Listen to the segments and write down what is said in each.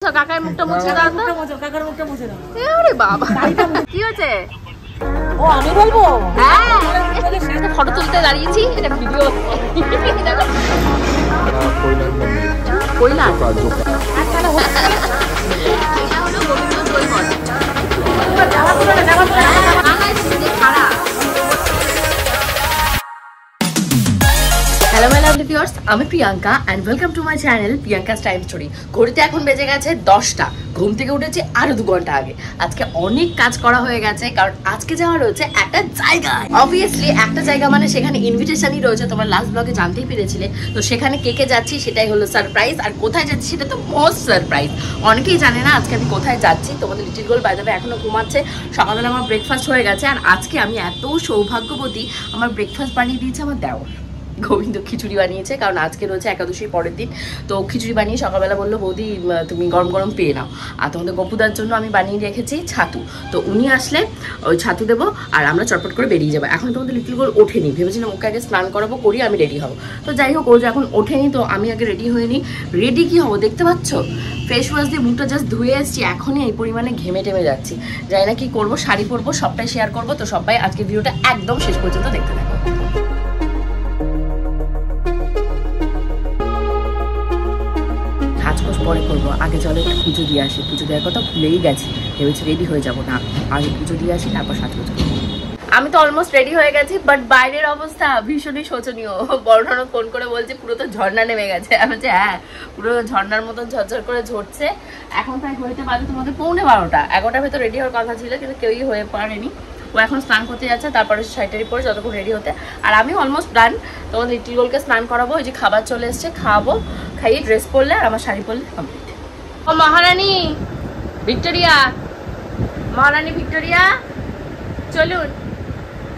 কাকার মুখটা মুছে দাও তো। কাকার মুখটা মুছে দাও। আরে বাবা কি হয়েছে? ও আমি বলবো? হ্যাঁ ফটো তুলতে দাঁড়িয়েছি, এটা ভিডিও। কৈলাস এটা হলো গোবিন্দ জৈবন। হ্যালো মাই লাভলি ভিউয়ার্স, আমি Priyanka and welcome to my channel Priyanka's time story. ঘড়িতে এখন বেজে গেছে 10টা। ঘুম থেকে উঠেছি আরো 2 ঘন্টা আগে। আজকে অনেক কাজ করা হয়ে গেছে, কারণ আজকে যাওয়া রয়েছে একটা জায়গায়। অবভিয়াসলি একটা জায়গা মানে সেখানে ইনভিটেশনই রয়েছে, তোমরা লাস্ট ব্লগে জানতেই পেরেছিলে। তো সেখানে কে কে যাচ্ছি সেটাই হলো সারপ্রাইজ, আর কোথায় যাচ্ছি সেটা তো মোস্ট সারপ্রাইজ। অনেকেই জানে না আজকে আমি কোথায় যাচ্ছি। তোমাদের লিটিল গোল বাই দ্য ওয়ে এখনো ঘুমাচ্ছে। সকালবেলা আমার ব্রেকফাস্ট হয়ে গেছে, আর আজকে আমি এত সৌভাগ্যবতী, আমার ব্রেকফাস্ট বানিয়ে দিয়েছে আমার দেওর। গোবিন্দ খিচুড়ি বানিয়েছে, কারণ আজকে রয়েছে একাদশীর পরের দিন। তো খিচুড়ি বানিয়ে সকালবেলা বললো বৌদি তুমি গরম গরম পেয়ে নাও। আর তোমাদের গপুদার জন্য আমি বানিয়ে রেখেছি ছাতু। তো উনি আসলে ওই ছাতু দেবো, আর আমরা চটপট করে বেরিয়ে যাবো। এখন তোমাদের লিটল গোল ওঠেনি, ভেবেছিলাম ওকে আগে স্নান করাবো, করি আমি রেডি হবো। তো যাই হোক, ও যে এখন ওঠেনি, তো আমি আগে রেডি হয়ে নিই। রেডি কি হবো দেখতে পাচ্ছ, ফেস ওয়াশ দিয়ে মুখটা জাস্ট ধুয়ে এসেছি, এখনই এই পরিমাণে ঘেমে টেমে যাচ্ছি। জানি না কি করবো, শাড়ি পরবো, সবটাই শেয়ার করবো। তো সবাই আজকে ভিডিওটা একদম শেষ পর্যন্ত দেখতে থাকো। পরে করবো, আগে চলো একটু পুজো দিয়ে আসি। পুজো দেওয়ার কথা ভুলেই গেছি, ভেবেছি রেডি হয়ে যাবো না, আগে পুজো দিয়ে আসি তারপর সাজগোজ করবো। আমি তো অলমোস্ট রেডি হয়ে গেছি, বাট বাইরের অবস্থা ভীষণই শোচনীয়। বড় ফোন করে বলছে পুরো তো ঝর্ণা নেমে গেছে। আমি বলছি হ্যাঁ, পুরো ঝর্ণার মতন ঝরঝর করে ঝরছে। এখন প্রায় হইতে পারে তোমাদের 11:15। 11টার ভেতর রেডি হওয়ার কথা ছিল, কিন্তু কেউই হয়ে পারেনি। ও এখন স্নান করতে যাচ্ছে, তারপরে শাড়িটারি পরে যতক্ষণ রেডি হতে। আর আমি অলমোস্ট ডান। তোমাদের লিটল গোলকে স্নান করাবো, ওই যে খাবার চলে এসছে, খাওয়াবো, খাইয়ে ড্রেস পরলে আর আমার শাড়ি পরলে কমপ্লিট। ও মহারানী ভিক্টোরিয়া, মহারানী ভিক্টোরিয়া চলুন,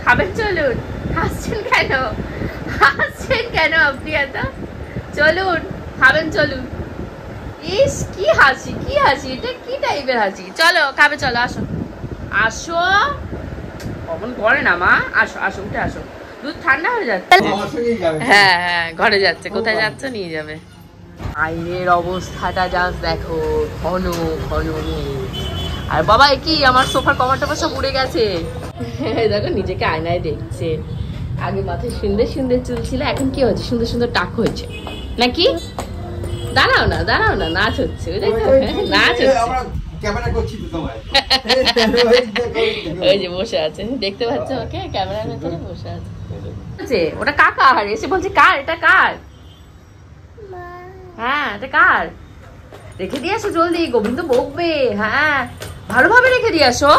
খাবেন চলুন। হাসছেন কেন, হাসছেন কেন আপনি এত? চলুন খাবেন চলুন। ইস কি হাসি, কি হাসি, এটা কি টাইপের হাসি? চলো খাবে, চলো আসো আসো। কখন করে না মা, আসো আসো উঠে আসো, দুধ ঠান্ডা হয়ে যাচ্ছে। হ্যাঁ হ্যাঁ ঘরে যাচ্ছে, কোথায় যাচ্ছে নিয়ে যাবে। আইনের অবস্থাটা জাস্ট দেখো, ঘন ঘন। আর বাবা কি আমার সোফার কভার টভার সব উড়ে গেছে। দেখো নিজেকে আয়নায় দেখছে। আগে মাথায় সুন্দর সুন্দর চুল ছিল, এখন কি হচ্ছে, সুন্দর সুন্দর টাক হয়েছে নাকি? দাঁড়াও না দাঁড়াও না, নাচ হচ্ছে, নাচ হচ্ছে। ওই যে বসে আছে, দেখতে পাচ্ছ ওকে, ক্যামেরার ভেতরে বসে আছে। ওটা কাকার, এসে বলছে কার এটা, কার? হ্যাঁ এটা কার? রেখে দিয়ে আসো জলদি, গোবিন্দ বকবে। হ্যাঁ ভালোভাবে রেখে দিয়ে আসো,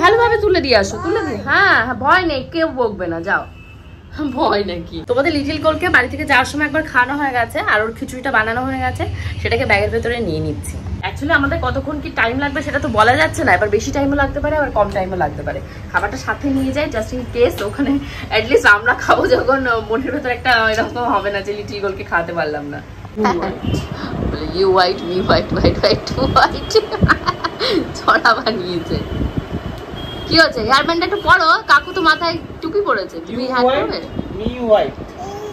ভালোভাবে তুলে দিয়ে আসো, তুলে দিয়ে। হ্যাঁ ভয় নেই, কেউ বকবে না, যাও। ভয় নাকি? তোমাদের লিটল গোলকে বাড়ি থেকে যাওয়ার সময় একবার খাওয়ানো হয়ে গেছে, আর ওর খিচুড়িটা বানানো হয়ে গেছে, সেটাকে ব্যাগের ভেতরে নিয়ে নিচ্ছি। অ্যাকচুয়ালি আমাদের কতক্ষণ কি টাইম লাগবে সেটা তো বলা যাচ্ছে না, এবার বেশি টাইমও লাগতে পারে, আবার কম টাইমও লাগতে পারে। খাবারটা সাথে নিয়ে যাই জাস্ট ইন কেস, ওখানে অ্যাটলিস্ট আমরা খাবো যখন, মনের ভেতরে একটা এরকম হবে না যে লিটল গোলকে খাওয়াতে পারলাম না। You white me white, white white to white, ছড়া বানিয়েছে। কি হচ্ছে, হেয়ার ব্যান্ড একটু পরো, কাকু তো মাথায় টুপি পরেছে, তুমি হ্যাট পরবে? Me white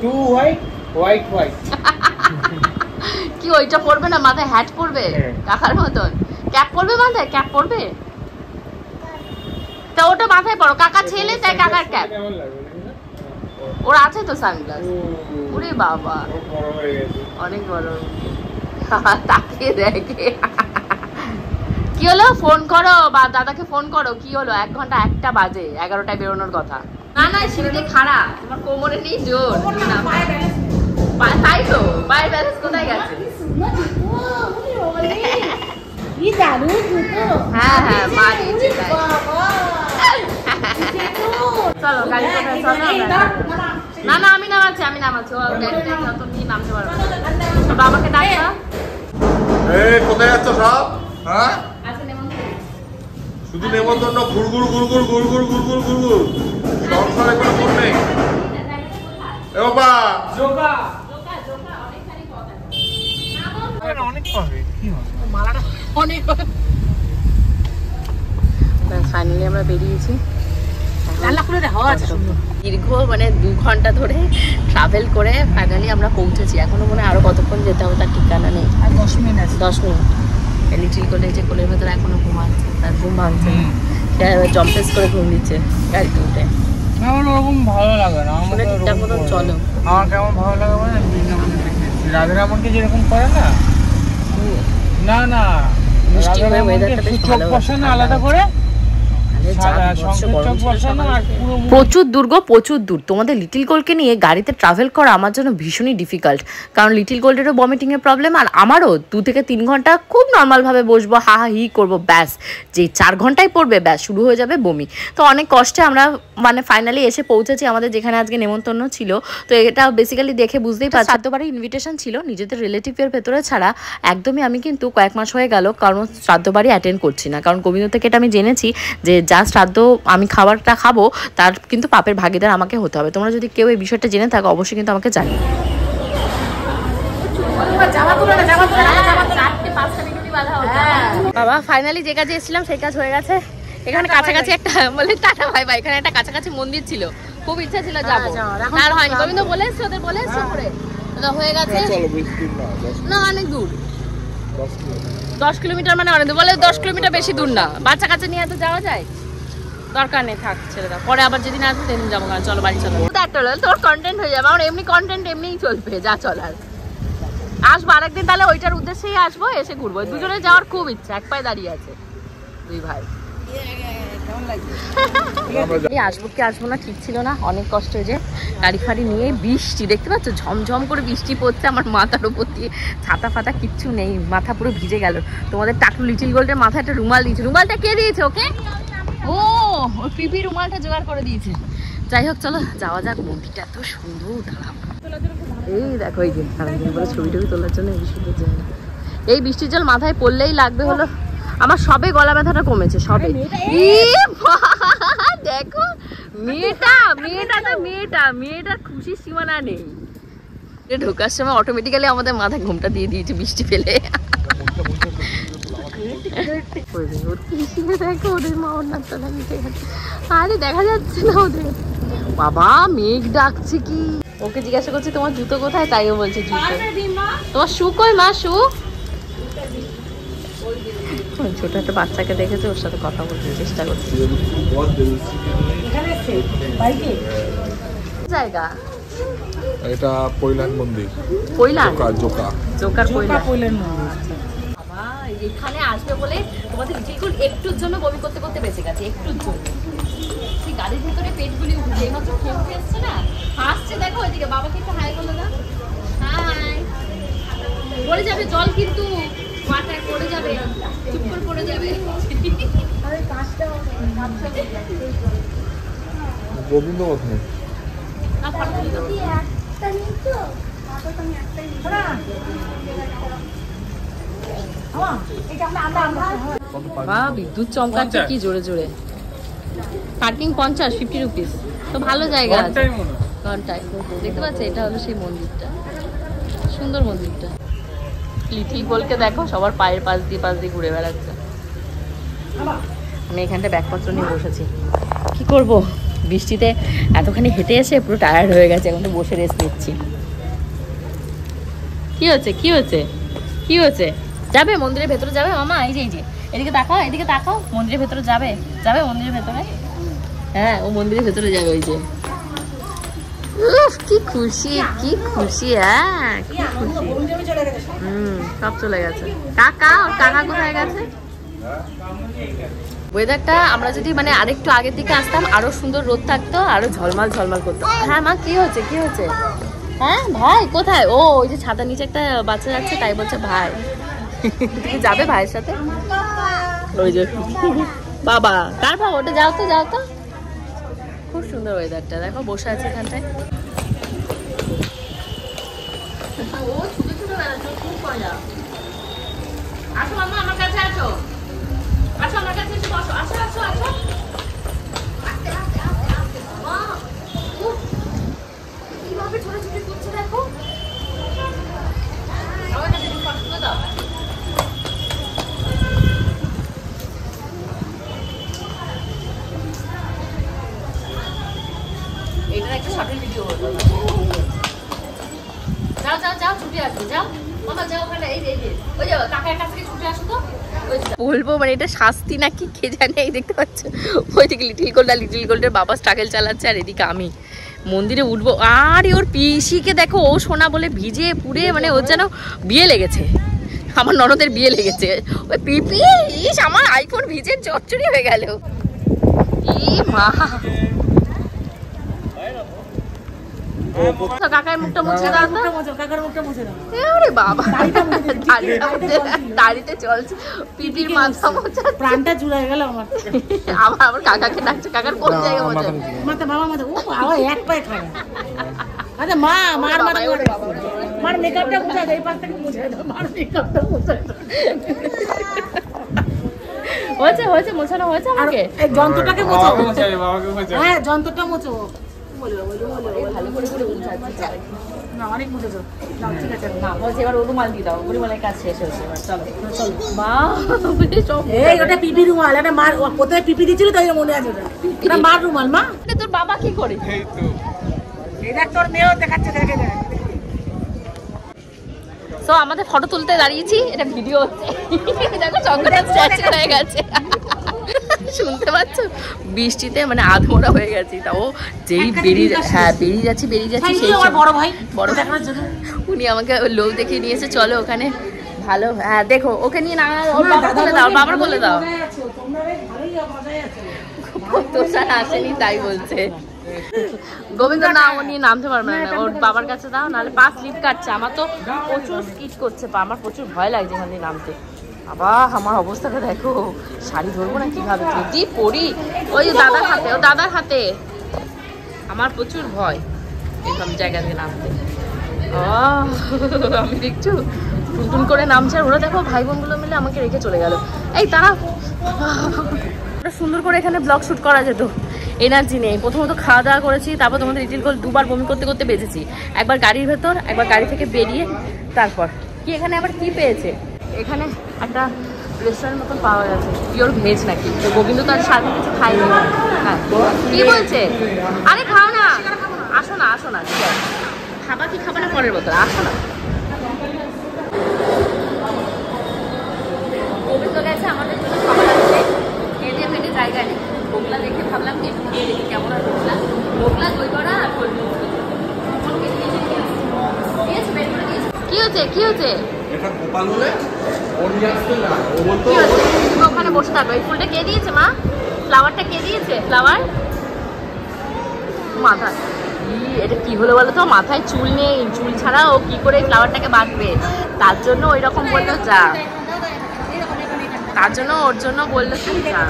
to white, white white. কি ওইটা পরবে না, মাথায় হ্যাট পরবে কাকার মতন? ক্যাপ পরবে, মাথায় ক্যাপ পরবে? তা ওটা মাথায় পরো, কাকা ছেলে তাই কাকার ক্যাপ। ওর আছে তো সানগ্লাস। ওরে বাবা অনেক বড়, তাকিয়ে দেখে। কি হলো, ফোন করো বা দাদাকে ফোন করো। কি হলো, 1 ঘন্টা 1টা বাজে, 11টায় বেরোনোর কথা। না না সিঁড়িতে খাড়া, তোমার কোমরে নেই জোর। তাই তো, পায়ের ব্যালেন্স কোথায় গেছে? হ্যাঁ হ্যাঁ মা দিয়েছে। চলো গাড়ি কোথায়, চলো। না না আমি নামাচ্ছি, আমি নামাচ্ছি, ও তুমি নামতে পারবে। বাবাকে ডাকা। কোথায় যাচ্ছ সব? হ্যাঁ শুধু নেমন্তন্ন, গুড়গুড় গুড়গুড় গুড়গুড় গুড়গুড় গুড়গুড়, সংসারে কোনো ফোন নেই। এ বাবা জোকা অনেক পাবে, কি হবে মালাটা অনেক। ফাইনালি আমরা বেরিয়েছি। দীর্ঘ মানে 2 ঘন্টা ধরে ট্রাভেল করে ফাইনালি আমরা পৌঁছেছি। এখনো মনে হয় আরো কতক্ষণ যেতে হবে তার ঠিকানা নেই। 10 মিনিট। লিটিল কোলে যে কোলের ভেতরে এখনো ঘুমাচ্ছে, তার ঘুম ভাঙছে না, জম্পেস করে ঘুম দিচ্ছে গাড়িতে উঠে। আমার ওরকম ভালো লাগে না, আমার ঠিকঠাক মতো চলো। আমার কেমন ভালো লাগে মানে রাধা রামনকে যেরকম করে না, না না মিষ্টি হয়ে ওয়েদারটা বেশ ভালো বসে না আলাদা করে, প্রচুর দূর। তোমাদের লিটিল গোল্ডকে নিয়ে গাড়িতে ট্রাভেল করা আমার জন্য ভীষণই ডিফিকাল্ট, কারণ লিটিল গোল্ডেরও ভমিটিং এর প্রবলেম, আর আমারও 2 থেকে 3 ঘন্টা খুব নর্মালভাবে বসবো, হা হি করবো, ব্যাস যে 4 ঘন্টায় পড়বে ব্যাস শুরু হয়ে যাবে বমি। তো অনেক কষ্টে আমরা মানে ফাইনালি এসে পৌঁছেছি আমাদের যেখানে আজকে নেমন্তন্ন ছিল। তো এটা বেসিক্যালি দেখে বুঝতেই পারছি শ্রাদ্ধবাড়ির ইনভিটেশন ছিল, নিজেদের রিলেটিভের ভেতরে ছাড়া একদমই আমি কিন্তু কয়েক মাস হয়ে গেল কারণ শ্রাদ্ধবাড়ি অ্যাটেন্ড করছি না, কারণ গোবিন্দ থেকে এটা আমি জেনেছি যে যা শ্রাদ্ধ আমি খাবারটা খাবো তার কিন্তু পাপের ভাগিদার আমাকে হতে হবে। তোমরা যদি কেউ এই বিষয়টা জেনে থাকো অবশ্যই কিন্তু আমাকে জানিও। বাবা ফাইনালি যে কাজে এসেছিলাম সেই কাজ হয়ে গেছে। এখানে কাছাকাছি একটা বলে টাটা ভাই ভাই, এখানে একটা কাছাকাছি মন্দির ছিল, খুব ইচ্ছা ছিল যাবো, আর হয়নি। গোবিন্দ বলে এসছে, ওদের বলে এসছে করে হয়ে গেছে না, অনেক দূর 10 কিলোমিটার, মানে অনেক দূর বলে, 10 কিলোমিটার বেশি দূর না, বাচ্চা কাচ্চা নিয়ে তো যাওয়া যায়, দরকার নেই, থাক ছেড়ে দাও, পরে আবার যেদিন আসবো সেদিন যাবো। চলো বাড়ি চলো, তোর কন্টেন্ট হয়ে যাবে, আমার এমনি কন্টেন্ট এমনিই চলবে, যা চলার। আসবো আরেকদিন, তাহলে ওইটার উদ্দেশ্যেই আসবো, এসে ঘুরবো। দুজনে যাওয়ার খুব ইচ্ছা, এক পায়ে দাঁড়িয়ে আছে 2 ভাই। আসবো কি আসবো না ঠিক ছিল না, অনেক কষ্ট হয়েছে গাড়ি ফাড়ি নিয়ে। বৃষ্টি দেখতে পাচ্ছ, ঝমঝম করে বৃষ্টি পড়ছে, আমার মাথার উপর দিয়ে ছাতা ফাতা কিচ্ছু নেই, মাথা পুরো ভিজে গেল। তোমাদের টাকলু লিটিল গোল্ডের মাথায় একটা রুমাল দিয়েছে, রুমালটা কে দিয়েছে ওকে? ও ওর পিপি রুমালটা জোগাড় করে দিয়েছে। যাই হোক চলো যাওয়া যাক, মন্দিরটা এত সুন্দর। এই দেখো এই দিন বলে ছবি টবি তোলার জন্য এই সুন্দর জায়গা। এই বৃষ্টির জল মাথায় পড়লেই লাগবে হলো। আমার সবে গলা ব্যথাটা কমেছে, সবে। দেখো মেয়েটার খুশির সীমানা নেই। ঢোকার সময় অটোমেটিক্যালি আমাদের মাথায় ঘুমটা দিয়ে দিয়েছে বৃষ্টি ফেলে। দেখো ওদের মা ওনার তলা নিতে গেছে, আরে দেখা যাচ্ছে না ওদের। বাবা মেঘ ডাকছে কি, ওকে জিজ্ঞাসা করছে তোমার জুতো কোথায়, তাইও বলছে জুতো। তোমার শু কই মা, শু? ছোট একটা বাচ্চাকে দেখেছে, ওর সাথে কথা বলতে চেষ্টা করছে। জায়গা এটা পৈলান মন্দির, পৈলান জোকার পৈলান মন্দির। বাবা এখানে আসবে বলে তোমাদের লিটিল একটুর জন্য বমি করতে করতে বেঁচে গেছে, একটুর জন্য। সেই গাড়ির ভিতরে পেটগুলি উঠে এইমাত্র খেলতে এসছে না, হাসছে। দেখো ওইদিকে বাবাকে একটু হাই বলো না, হাই। পড়ে যাবে জল, কিন্তু ওয়াটার পড়ে যাবে, চুপ করে পড়ে যাবে। গোবিন্দ কোথায়? বিদ্যুৎ চমকাচ্ছে কি জোরে জোরে। কাটিং 50 রুপিস, তো ভালো জায়গা আছে ঘন্টায়। দেখতে পাচ্ছ এটা হলো সেই মন্দিরটা, সুন্দর মন্দিরটা। লিটিল গোলকে দেখো সবার পায়ের পাশ দিয়ে ঘুরে বেড়াচ্ছে। আমি এখানটা ব্যাগপত্র নিয়ে বসেছি, কি করব বৃষ্টিতে এতখানি হেঁটে এসে পুরো টায়ার্ড হয়ে গেছে, এখন তো বসে রেস্ট নিচ্ছি। কি হচ্ছে যাবে মন্দিরের ভেতরে যাবে মামা? এই যে এদিকে তাকাও, মন্দিরের ভেতরে যাবে মন্দিরের ভেতরে? হ্যাঁ ও মন্দিরের ভেতরে যাবে। ওই যে কি খুশি হ্যাঁ, কি খুশি। সব চলে গেছে। কাকা কোথায় গেছে? ওয়েদারটা আমরা যদি মানে আরেকটু আগের দিকে আসতাম আরো সুন্দর রোদ থাকতো, আরো ঝলমাল করতো। হ্যাঁ মা কি হচ্ছে? হ্যাঁ ভাই কোথায়? ও ওই যে ছাতার নিচে একটা বাচ্চা যাচ্ছে, তাই বলছে ভাই। তুমি যাবে ভাইয়ের সাথে? ওই যে বাবা, কার বাবা ওটা? যাও তো। খুব সুন্দর ওয়েদারটা, দেখো বসে আছে এখানটায়। ও ছোট বেড়াচ্ছে, খুব মজা। আসো মামা আমার কাছে, আসো আমার কাছে এসে বসো। আসো কিভাবে ছোটাছুটি করছে দেখো। আমার কাছে একটু পছন্দ দাও। এটার একটা শর্টের ভিডিও হলো। যাও ছুটে আসো, যাও মামা যাও ওখানে। এই যে ওই যাও কাকার কাছ থেকে ছুটে আসো তো। বলবো মানে এটা শাস্তি নাকি কে জানে। এই দেখতে পাচ্ছ ওইদিকে লিটিল গোল্ডের বাবা স্ট্রাগল চালাচ্ছে, আর এদিকে আমি মন্দিরে উঠবো। আর ওর পিসিকে দেখো, ও সোনা বলে ভিজে পুড়ে মানে ওর যেন বিয়ে লেগেছে, আমার ননদের বিয়ে লেগেছে। ওই পিপি ইস আমার আইফোন ভিজে চচ্চড়ি হয়ে গেল। ই মা, কাকার মুখটা মুছে দাও তো, কাকার মুখটা মুছে দাও। আরে বাবা দাড়িতে চলছে, পিপির মাথা মোছা, প্রাণটা জুড়ে গেল আমার। আবার কাকাকে ডাকছে, কাকার কোন জায়গা মোছা? মাথা বাবা মাথা, ও বাবা এক পায়ে খায়। আচ্ছা মা, মার মার মার মেকআপটা মুছে দাও, এই পাশ থেকে মুছে দাও, মার মেকআপটা মুছে দাও। হয়েছে হয়েছে, মোছানো হয়েছে আমাকে। এই যন্ত্রটাকে মোছো, বাবাকে মোছো। হ্যাঁ যন্ত্রটা মোছো, বলো বলো বলো, ভালো করে করে মুছাচ্ছি না, অনেক মুছেছো না, ঠিক আছে না বলছি। এবার রুমাল দিয়ে দাও, রুমালের কাজ শেষ হয়েছে। এবার চলো চলো মা, এই ওটা পিপি রুমাল, এটা মার কোথায় পিপি দিছিল তাই মনে আছে, ওটা মার রুমাল। মা তোর বাবা কি করে? এই তো এই দেখ তোর মেয়েও দেখাচ্ছে, দেখে দেখ। তো আমাদের ফটো তুলতে দাঁড়িয়েছি, এটা ভিডিও হচ্ছে। দেখো চঙ্গটা স্ট্যাচু হয়ে গেছে, শুনতে পাচ্ছ? বৃষ্টিতে মানে আধমোড়া হয়ে গেছি। তাও যেই বেরিয়ে যাচ্ছি সেই বড় ভাই উনি আমাকে লোভ দেখিয়ে নিয়েছে, চলো ওখানে ভালো। হ্যাঁ দেখো ওকে নিয়ে না, ওর বাবা বলে দাও, বাবার বলে দাও। তোষার আসেনি তাই বলছে। গোবিন্দ না, ও নিয়ে নামতে পারবে না, ওর বাবার কাছে দাও, নাহলে পা স্লিপ কাটছে। আমার তো প্রচুর স্কিট করছে পা, আমার প্রচুর ভয় লাগছে এখান দিয়ে নামতে। আবার আমার অবস্থাটা দেখো, শাড়ি ধরবো না কিভাবে, যদি পরি ওই দাদার হাতে, ও দাদার হাতে। আমার প্রচুর ভয় এরকম জায়গা থেকে নামতে। আমি দেখছো টুনটুন করে নামছে, আর ওরা দেখো ভাই বোনগুলো মিলে আমাকে রেখে চলে গেল। এই তারা সুন্দর করে এখানে ব্লগ শুট করা যেত, এনার্জি নেই। প্রথমত খাওয়া দাওয়া করেছি, তারপর তোমাদের লিটিল গোল্ড দুবার বমি করতে করতে বেঁচেছি, একবার গাড়ির ভেতর, একবার গাড়ি থেকে বেরিয়ে। তারপর কি এখানে আবার কি পেয়েছে, এখানে একটা রেস্টুরেন্ট মতন পাওয়া গেছে, পিওর ভেজ নাকি। তো গোবিন্দ তো আর সাথে কিছু খাইনি। হ্যাঁ কি বলছে? আরে খাও না, আসো না আসো না, ঠিক আছে খাবা কি খাবা না পরের মতো, আসো না। গোবিন্দ গেছে আমাদের জন্য খাবার আসছে, খেতে পেটে জায়গা নেই। ঢোকলা দেখে ভাবলাম কি একটু খেয়ে দেখি কেমন আর ঢোকলা, দই বড়া আর কোল্ড ড্রিঙ্কস। কি হচ্ছে কি হচ্ছে? ওখানে বসে থাকো। এই ফুলটা কে দিয়েছে মা? ফ্লাওয়ারটা কে দিয়েছে? ফ্লাওয়ার মাথা, এটা কি হলো বলো তো? মাথায় চুল নেই, চুল ছাড়া ও কি করে ফ্লাওয়ারটাকে বাঁধবে? তার জন্য ওই রকম বললো যা, তার জন্য ওর জন্য বললো যা।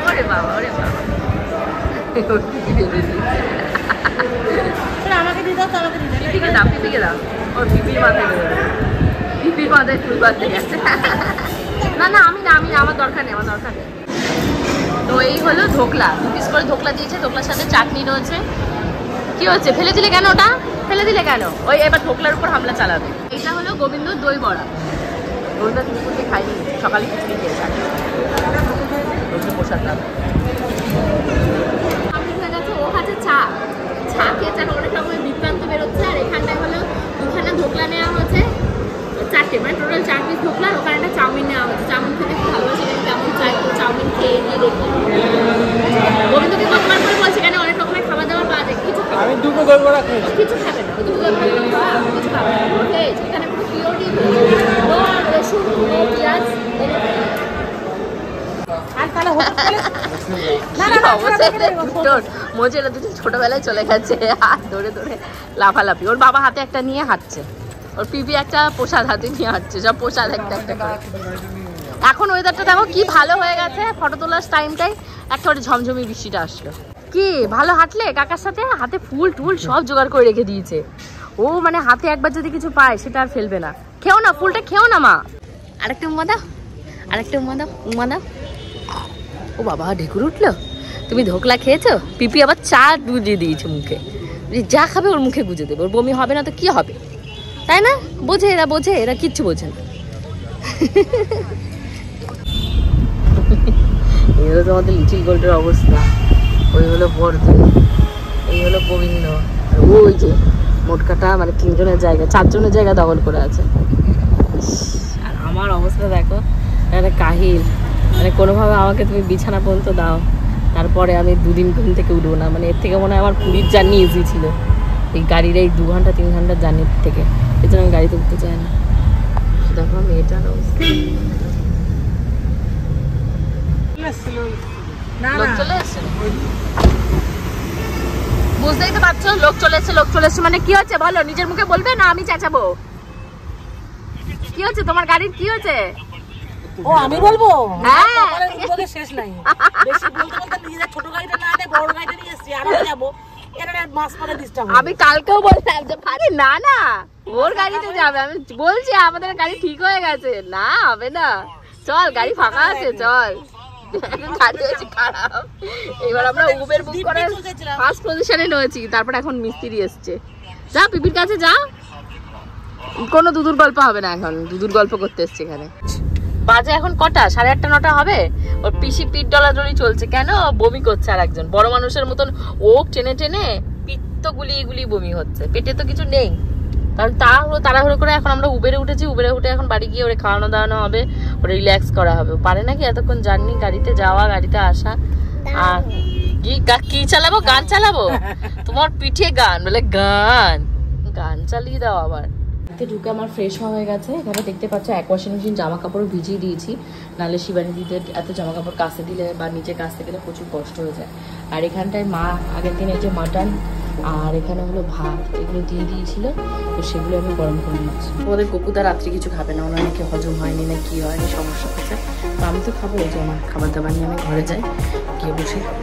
ওরে বাবা ওরে বাবা, আমাকে দিয়ে দাও, আমাকে দিয়ে দাও, পিপিকে দাও, পিপিকে দাও। ওর পিপির মাথায় দেবে, পিপির মাথায় ফুল বাঁধতে গেছে। না না আমি না, আমি আমার দরকার নেই, আমার দরকার নেই। তো এই হলো ধোকলা, 2 পিস করে ধোকলা দিয়েছে, ধোকলার সাথে চাটনি রয়েছে। কি হচ্ছে? ফেলে দিলে কেন ওটা? ফেলে দিলে কেন? ওই এবার ধোকলার উপর হামলা চালাবে। এটা হলো গোবিন্দ দই বড়া। গোবিন্দ দুপুরে খাইনি, সকালে খিচুড়ি খেয়েছে। প্রসাদ দাও। ও খাচ্ছে চা, চা খেয়েছে, অনেক রকমের বিভ্রান্ত বেরোচ্ছে। আর এখানটায় হলো 2খানা ধোকলা নেওয়া হয়েছে, 4টে, মানে টোটাল 4 পিস ধোকলা। ওখানে একটা চাউমিন নেওয়া হয়েছে, চাউমিন খেতে খুব ভালোবাসে, কেমন চাই চাউমিন খেয়ে নিয়ে দেখি। গোবিন্দকে কতবার করে বলছে কেন অনেক রকমের খাবার দাবার পাওয়া যায়, কিছু আমি 2টো দই বড়া খেয়েছি, কিছু খাবে না, 2টো দই বড়া কিছু খাবে না। ওকে এখানে পুরো পিওরলি নো রসুন নো পেঁয়াজ। ছোটবেলায় চলে গেছে, হাত ধরে ধরে লাফালাফি। ওর বাবা হাতে একটা নিয়ে হাঁটছে, ওর পিপি একটা প্রসাদ হাতে নিয়ে হাঁটছে, সব প্রসাদ একটা একটা করে। এখন ওয়েদারটা দেখো কি ভালো হয়ে গেছে, ফটো তোলার টাইমটাই একেবারে ঝমঝমি বৃষ্টিটা আসলো। কি ভালো হাঁটলে কাকার সাথে, হাতে ফুল টুল সব জোগাড় করে রেখে দিয়েছে ও, মানে হাতে একবার যদি কিছু পায় সেটা আর ফেলবে না। খেও না ফুলটা, খেও না মা, আরেকটা উমা দাও, আরেকটা উমা দাও, উমা দাও। ও বাবা ঢেকুর উঠলো। তুমি ধোকলা খেয়েছো? পিপি আবার চা গুজে দিয়েছে মুখে, যা খাবে ওর মুখে গুজে দেবে, ওর বমি হবে না তো কি হবে, তাই না? বোঝে এরা, বোঝে এরা, কিচ্ছু বোঝে না। এই হলো তোমাদের লিটিল গোল্ডের অবস্থা। ওই হলো বর্দি, এই হলো গোবিন্দ, আর ওই যে মোটকাটা মানে 3 জনের জায়গা 4 জনের জায়গা দখল করে আছে। অবস্থাটা দেখো, একটা কাহিল, মানে কোনোভাবে আমাকে তুমি বিছানা পর্যন্ত দাও, তারপরে আমি 2 দিন ঘুম থেকে উঠবো না। মানে এর থেকে মনে হয় আমার পুরীর জার্নি ইজি ছিল, এই গাড়ির এই 2 ঘন্টা 3 ঘন্টার জার্নির থেকে। এই জন্য আমি গাড়িতে উঠতে চাই না। দেখো মেয়েটার অবস্থা, লোক চলে এসছে, বুঝতেই তো পারছো, লোক চলে এসছে মানে কি হচ্ছে বলো, নিজের মুখে বলবে না আমি চেঁচাবো? কি হচ্ছে তোমার গাড়ির, কি হচ্ছে? ও আমি বলবো? হ্যাঁ, শেষ নাই, বেশি বলতে বলতে নিজের ছোট গাড়িটা না আনে বড় গাড়িটা নিয়ে এসছি, আর যাবো এটা মাস পরে ডিস্টার্ব। আমি কালকেও বললাম যে ভাই না না ওর গাড়িতে যাবে, আমি বলছি আমাদের গাড়ি ঠিক হয়ে গেছে, না হবে না, চল গাড়ি ফাঁকা আছে চল। গাড়ি হয়েছে খারাপ, এবার আমরা উবের বুক করে ফার্স্ট পজিশনে রয়েছি, তারপর এখন মিস্ত্রি এসছে। যা পিপির কাছে যা, কোনো দুদুর গল্প হবে না, এখন দুদুর গল্প করতে এসছে এখানে। বাজে এখন কটা, 8:30 9টা হবে। ওর পিসি পিঠ ডলাডলি চলছে, কেন বমি করছে, আর একজন বড় মানুষের মতন ও টেনে টেনে পিত্ত গুলিয়ে গুলিয়ে বমি হচ্ছে, পেটে তো কিছু নেই। কারণ তাড়াহুড়ো করে এখন আমরা উবেরে উঠেছি, উবেরে উঠে এখন বাড়ি গিয়ে ওরে খাওয়ানো দাওয়ানো হবে, ওরে রিল্যাক্স করা হবে। পারে নাকি এতক্ষণ জার্নি, গাড়িতে যাওয়া গাড়িতে আসা। আর কি চালাবো, গান চালাবো, তোমার পিঠে গান বলে গান চালিয়ে দাও আবার। ঢুকে আমার ফ্রেশ হয়ে গেছে, এখানে দেখতে পাচ্ছ এক ওয়াশিং মেশিন জামা কাপড় ভিজিয়ে দিয়েছি, নাহলে শিবানী দিদের এত জামা কাপড় কাচতে দিলে বা নিচে কাচতে গেলে প্রচুর কষ্ট হয়ে যায়। আর এখানটায় মা আগের দিন এই যে মাটন আর এখানে হলো ভাত, এগুলো দিয়ে দিয়েছিল, তো সেগুলো আমি গরম করে নিচ্ছি। ওদের কুকুদা রাত্রে কিছু খাবে না, ওনার নাকি হজম হয়নি না কি হয়নি সমস্যা হচ্ছে, তো আমি তো খাবো। এই যে আমার খাবার দাবার নিয়ে আমি ঘরে যাই, গিয়ে বসে খাবো।